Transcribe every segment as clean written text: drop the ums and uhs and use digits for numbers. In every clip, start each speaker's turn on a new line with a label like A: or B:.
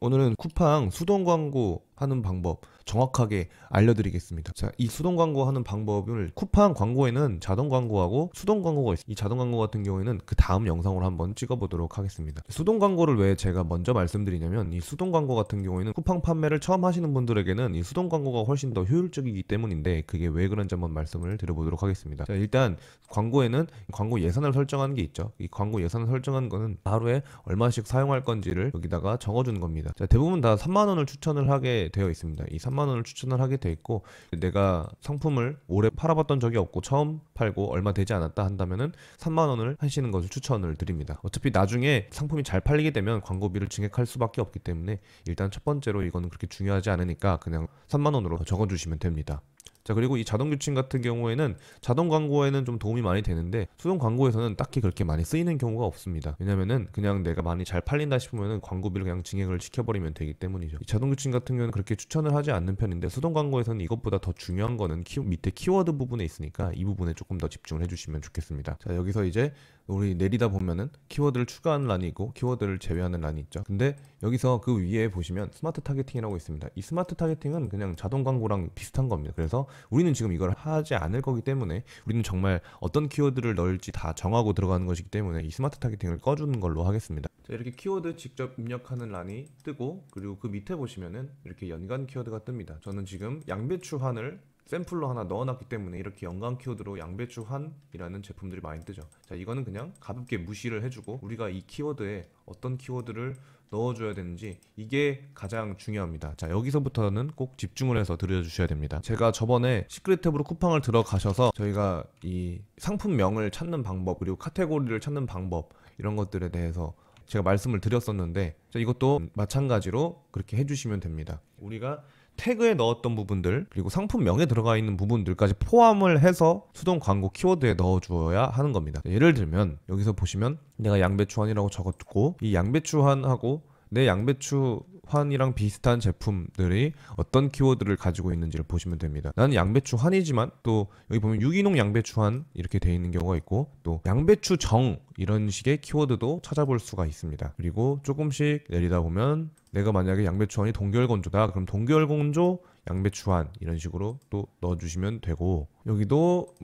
A: 오늘은 쿠팡 수동 광고 하는 방법 정확하게 알려드리겠습니다. 자, 이 수동 광고 하는 방법을 쿠팡 광고에는 자동 광고하고 수동 광고가 있어요. 이 자동 광고 같은 경우에는 그 다음 영상으로 한번 찍어보도록 하겠습니다. 수동 광고를 왜 제가 먼저 말씀드리냐면 이 수동 광고 같은 경우에는 쿠팡 판매를 처음 하시는 분들에게는 이 수동 광고가 훨씬 더 효율적이기 때문인데 그게 왜 그런지 한번 말씀을 드려보도록 하겠습니다. 자, 일단 광고에는 광고 예산을 설정하는 게 있죠. 이 광고 예산을 설정한 거는 하루에 얼마씩 사용할 건지를 여기다가 적어주는 겁니다. 자, 대부분 다 3만 원을 추천을 하게 되어 있습니다. 이 3만 원을 추천을 하게 돼 있고 내가 상품을 오래 팔아봤던 적이 없고 처음 팔고 얼마 되지 않았다 한다면은 3만 원을 하시는 것을 추천을 드립니다. 어차피 나중에 상품이 잘 팔리게 되면 광고비를 증액할 수밖에 없기 때문에 일단 첫 번째로 이거는 그렇게 중요하지 않으니까 그냥 3만 원으로 적어주시면 됩니다. 자, 그리고 이 자동 규칙 같은 경우에는 자동 광고에는 좀 도움이 많이 되는데 수동 광고에서는 딱히 그렇게 많이 쓰이는 경우가 없습니다. 왜냐면은 그냥 내가 많이 잘 팔린다 싶으면은 광고비를 그냥 증액을 시켜버리면 되기 때문이죠. 이 자동 규칙 같은 경우는 그렇게 추천을 하지 않는 편인데 수동 광고에서는 이것보다 더 중요한 거는 밑에 키워드 부분에 있으니까 이 부분에 조금 더 집중을 해주시면 좋겠습니다. 자, 여기서 이제 우리 내리다 보면은 키워드를 추가하는 란이 있고 키워드를 제외하는 란이 있죠. 근데 여기서 그 위에 보시면 스마트 타겟팅이라고 있습니다. 이 스마트 타겟팅은 그냥 자동 광고랑 비슷한 겁니다. 그래서 우리는 지금 이걸 하지 않을 거기 때문에 우리는 정말 어떤 키워드를 넣을지 다 정하고 들어가는 것이기 때문에 이 스마트 타겟팅을 꺼주는 걸로 하겠습니다. 자, 이렇게 키워드 직접 입력하는 란이 뜨고 그리고 그 밑에 보시면은 이렇게 연관 키워드가 뜹니다. 저는 지금 양배추환을 샘플로 하나 넣어놨기 때문에 이렇게 연관 키워드로 양배추환이라는 제품들이 많이 뜨죠. 자, 이거는 그냥 가볍게 무시를 해주고 우리가 이 키워드에 어떤 키워드를 넣어줘야 되는지 이게 가장 중요합니다. 자, 여기서부터는 꼭 집중을 해서 들려주셔야 됩니다. 제가 저번에 시크릿 탭으로 쿠팡을 들어가셔서 저희가 이 상품명을 찾는 방법 그리고 카테고리를 찾는 방법 이런 것들에 대해서 제가 말씀을 드렸었는데 자, 이것도 마찬가지로 그렇게 해주시면 됩니다. 우리가 태그에 넣었던 부분들 그리고 상품명에 들어가 있는 부분들까지 포함을 해서 수동 광고 키워드에 넣어주어야 하는 겁니다. 예를 들면 여기서 보시면 내가 양배추환이라고 적었고 이 양배추환하고 내 양배추환이랑 비슷한 제품들이 어떤 키워드를 가지고 있는지를 보시면 됩니다. 나는 양배추환이지만 또 여기 보면 유기농 양배추환 이렇게 되어 있는 경우가 있고 또 양배추정 이런 식의 키워드도 찾아볼 수가 있습니다. 그리고 조금씩 내리다 보면 내가 만약에 양배추환이 동결건조다 그럼 동결건조 양배추환 이런 식으로 또 넣어주시면 되고 여기도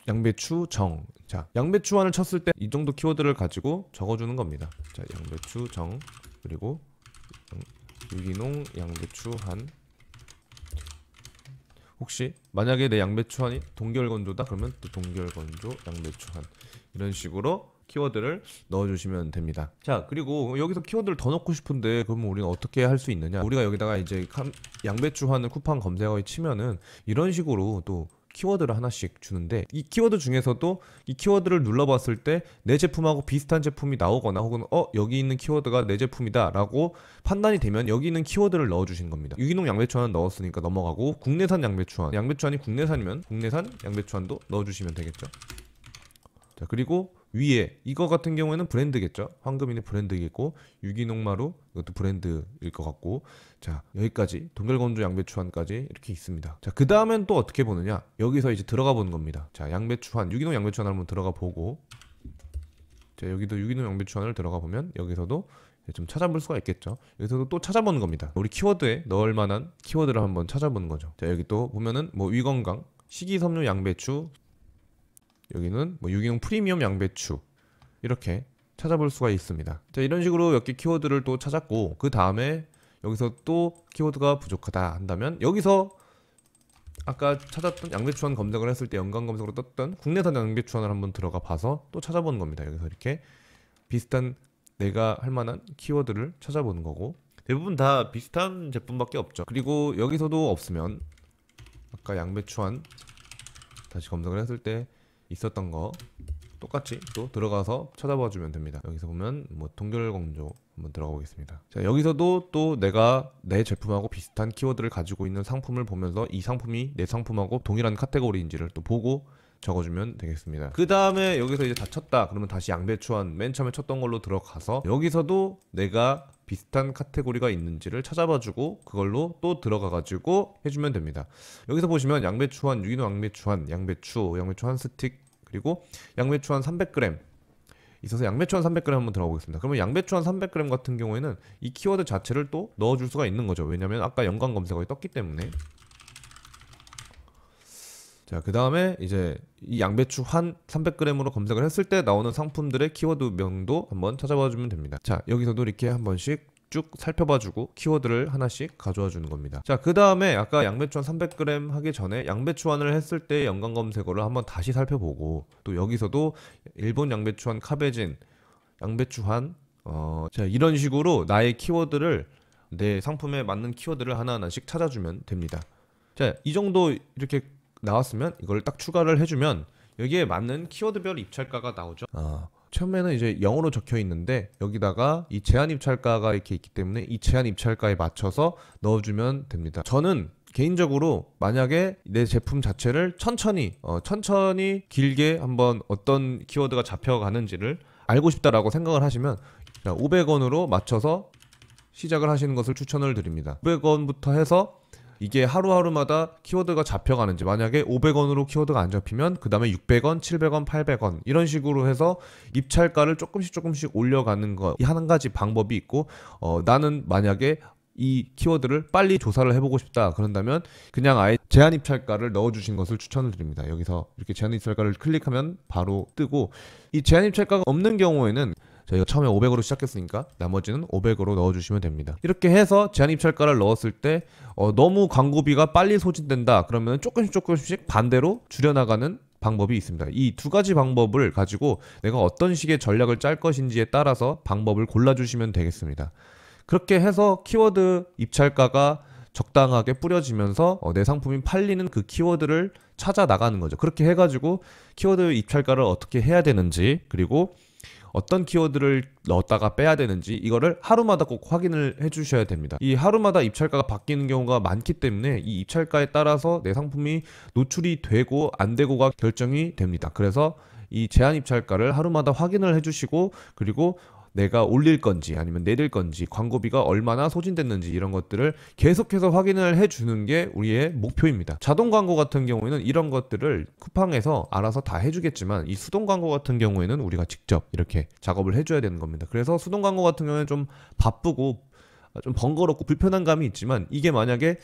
A: 양배추정 자 양배추환을 쳤을 때 이 정도 키워드를 가지고 적어주는 겁니다. 자 양배추정 그리고 유기농 양배추한 혹시 만약에 내 양배추한이 동결건조다 그러면 또 동결건조 양배추한 이런 식으로 키워드를 넣어주시면 됩니다. 자 그리고 여기서 키워드를 더 넣고 싶은데 그러면 우리는 어떻게 할 수 있느냐 우리가 여기다가 이제 양배추한을 쿠팡 검색어에 치면은 이런 식으로 또 키워드를 하나씩 주는데 이 키워드 중에서도 이 키워드를 눌러봤을 때 내 제품하고 비슷한 제품이 나오거나 혹은 여기 있는 키워드가 내 제품이다 라고 판단이 되면 여기 있는 키워드를 넣어주시는 겁니다. 유기농 양배추환은 넣었으니까 넘어가고 국내산 양배추환 양배추환이 국내산이면 국내산 양배추환도 넣어주시면 되겠죠. 자 그리고 위에 이거 같은 경우에는 브랜드겠죠. 황금이는 브랜드겠고 유기농마루 이것도 브랜드일 것 같고 자 여기까지 동결건조 양배추환까지 이렇게 있습니다. 자 그 다음엔 또 어떻게 보느냐 여기서 이제 들어가 보는 겁니다. 자 양배추환 유기농 양배추환 한번 들어가 보고 자 여기도 유기농 양배추환을 들어가 보면 여기서도 좀 찾아볼 수가 있겠죠. 여기서도 또 찾아보는 겁니다. 우리 키워드에 넣을 만한 키워드를 한번 찾아보는 거죠. 자 여기 또 보면은 뭐 위건강 식이섬유 양배추 여기는 뭐 유기농 프리미엄 양배추 이렇게 찾아볼 수가 있습니다. 자 이런 식으로 몇 개 키워드를 또 찾았고 그 다음에 여기서 또 키워드가 부족하다 한다면 여기서 아까 찾았던 양배추환 검색을 했을 때 연관 검색으로 떴던 국내산 양배추환을 한번 들어가 봐서 또 찾아보는 겁니다. 여기서 이렇게 비슷한 내가 할 만한 키워드를 찾아보는 거고 대부분 다 비슷한 제품밖에 없죠. 그리고 여기서도 없으면 아까 양배추환 다시 검색을 했을 때 있었던 거 똑같이 또 들어가서 찾아봐 주면 됩니다. 여기서 보면 뭐 동결건조 한번 들어가 보겠습니다. 자 여기서도 또 내가 내 제품하고 비슷한 키워드를 가지고 있는 상품을 보면서 이 상품이 내 상품하고 동일한 카테고리인지를 또 보고 적어주면 되겠습니다. 그 다음에 여기서 이제 다 쳤다 그러면 다시 양배추환 맨 처음에 쳤던 걸로 들어가서 여기서도 내가 비슷한 카테고리가 있는지를 찾아봐주고 그걸로 또 들어가가지고 해주면 됩니다. 여기서 보시면 양배추환, 유기농 양배추환, 양배추 한 스틱 그리고 양배추 한 300g 있어서 양배추 한 300g 한번 들어가 보겠습니다. 그러면 양배추 한 300g 같은 경우에는 이 키워드 자체를 또 넣어줄 수가 있는 거죠. 왜냐면 아까 연관 검색어에 떴기 때문에. 자, 그 다음에 이제 이 양배추 한 300g으로 검색을 했을 때 나오는 상품들의 키워드 명도 한번 찾아봐 주면 됩니다. 자, 여기서도 이렇게 한 번씩 쭉 살펴봐주고 키워드를 하나씩 가져와 주는 겁니다. 자, 그 다음에 아까 양배추 한 300g 하기 전에 양배추환을 했을 때 연관 검색어를 한번 다시 살펴보고, 또 여기서도 일본 양배추환 카베진, 양배추환, 자, 이런 식으로 나의 키워드를, 내 상품에 맞는 키워드를 하나하나씩 찾아주면 됩니다. 자, 이 정도 이렇게 나왔으면 이걸 딱 추가를 해주면 여기에 맞는 키워드별 입찰가가 나오죠. 처음에는 이제 영어로 적혀 있는데 여기다가 이 제한 입찰가가 이렇게 있기 때문에 이 제한 입찰가에 맞춰서 넣어주면 됩니다. 저는 개인적으로 만약에 내 제품 자체를 천천히 길게 한번 어떤 키워드가 잡혀가는지를 알고 싶다라고 생각을 하시면 500원으로 맞춰서 시작을 하시는 것을 추천을 드립니다. 500원부터 해서 이게 하루하루마다 키워드가 잡혀가는지, 만약에 500원으로 키워드가 안 잡히면 그 다음에 600원, 700원, 800원 이런 식으로 해서 입찰가를 조금씩 올려가는 거, 이 한 가지 방법이 있고, 나는 만약에 이 키워드를 빨리 조사를 해보고 싶다 그런다면 그냥 아예 제한 입찰가를 넣어주신 것을 추천을 드립니다. 여기서 이렇게 제한 입찰가를 클릭하면 바로 뜨고, 이 제한 입찰가가 없는 경우에는 저희가 처음에 500으로 시작했으니까 나머지는 500으로 넣어주시면 됩니다. 이렇게 해서 제한 입찰가를 넣었을 때 너무 광고비가 빨리 소진된다 그러면 조금씩 반대로 줄여나가는 방법이 있습니다. 이 두 가지 방법을 가지고 내가 어떤 식의 전략을 짤 것인지에 따라서 방법을 골라주시면 되겠습니다. 그렇게 해서 키워드 입찰가가 적당하게 뿌려지면서 내 상품이 팔리는 그 키워드를 찾아 나가는 거죠. 그렇게 해가지고 키워드 입찰가를 어떻게 해야 되는지, 그리고 어떤 키워드를 넣었다가 빼야 되는지 이거를 하루마다 꼭 확인을 해주셔야 됩니다. 이 하루마다 입찰가가 바뀌는 경우가 많기 때문에 이 입찰가에 따라서 내 상품이 노출이 되고 안 되고가 결정이 됩니다. 그래서 이 제한 입찰가를 하루마다 확인을 해주시고, 그리고 내가 올릴 건지 아니면 내릴 건지, 광고비가 얼마나 소진됐는지 이런 것들을 계속해서 확인을 해주는 게 우리의 목표입니다. 자동 광고 같은 경우에는 이런 것들을 쿠팡에서 알아서 다 해주겠지만, 이 수동 광고 같은 경우에는 우리가 직접 이렇게 작업을 해줘야 되는 겁니다. 그래서 수동 광고 같은 경우에는 좀 바쁘고 좀 번거롭고 불편한 감이 있지만, 이게 만약에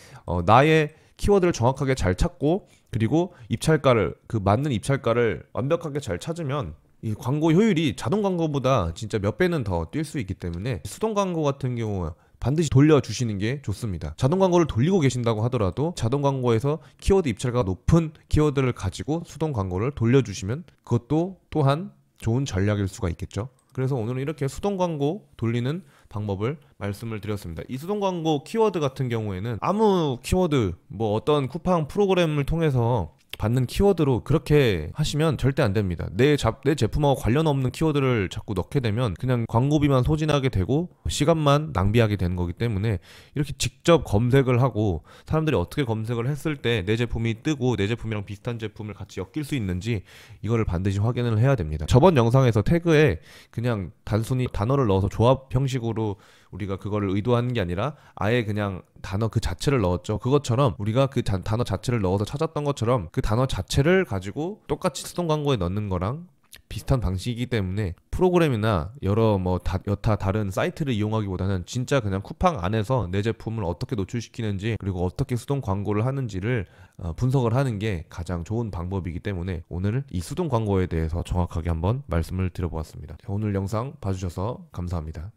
A: 나의 키워드를 정확하게 잘 찾고, 그리고 입찰가를, 그 맞는 입찰가를 완벽하게 잘 찾으면 이 광고 효율이 자동 광고보다 진짜 몇 배는 더 뛸 수 있기 때문에 수동 광고 같은 경우 반드시 돌려주시는 게 좋습니다. 자동 광고를 돌리고 계신다고 하더라도 자동 광고에서 키워드 입찰가가 높은 키워드를 가지고 수동 광고를 돌려주시면 그것도 또한 좋은 전략일 수가 있겠죠. 그래서 오늘은 이렇게 수동 광고 돌리는 방법을 말씀을 드렸습니다. 이 수동 광고 키워드 같은 경우에는 아무 키워드, 뭐 어떤 쿠팡 프로그램을 통해서 받는 키워드로 그렇게 하시면 절대 안 됩니다. 내 제품하고 관련 없는 키워드를 자꾸 넣게 되면 그냥 광고비만 소진하게 되고 시간만 낭비하게 되는 거기 때문에, 이렇게 직접 검색을 하고 사람들이 어떻게 검색을 했을 때 내 제품이 뜨고 내 제품이랑 비슷한 제품을 같이 엮일 수 있는지 이거를 반드시 확인을 해야 됩니다. 저번 영상에서 태그에 그냥 단순히 단어를 넣어서 조합 형식으로 우리가 그거를 의도하는 게 아니라 아예 그냥 단어 그 자체를 넣었죠. 그것처럼 우리가 그 단어 자체를 넣어서 찾았던 것처럼 그 단어 자체를 가지고 똑같이 수동 광고에 넣는 거랑 비슷한 방식이기 때문에 프로그램이나 여러 여타 다른 사이트를 이용하기보다는 진짜 그냥 쿠팡 안에서 내 제품을 어떻게 노출시키는지, 그리고 어떻게 수동 광고를 하는지를 분석을 하는 게 가장 좋은 방법이기 때문에 오늘 이 수동 광고에 대해서 정확하게 한번 말씀을 드려보았습니다. 오늘 영상 봐주셔서 감사합니다.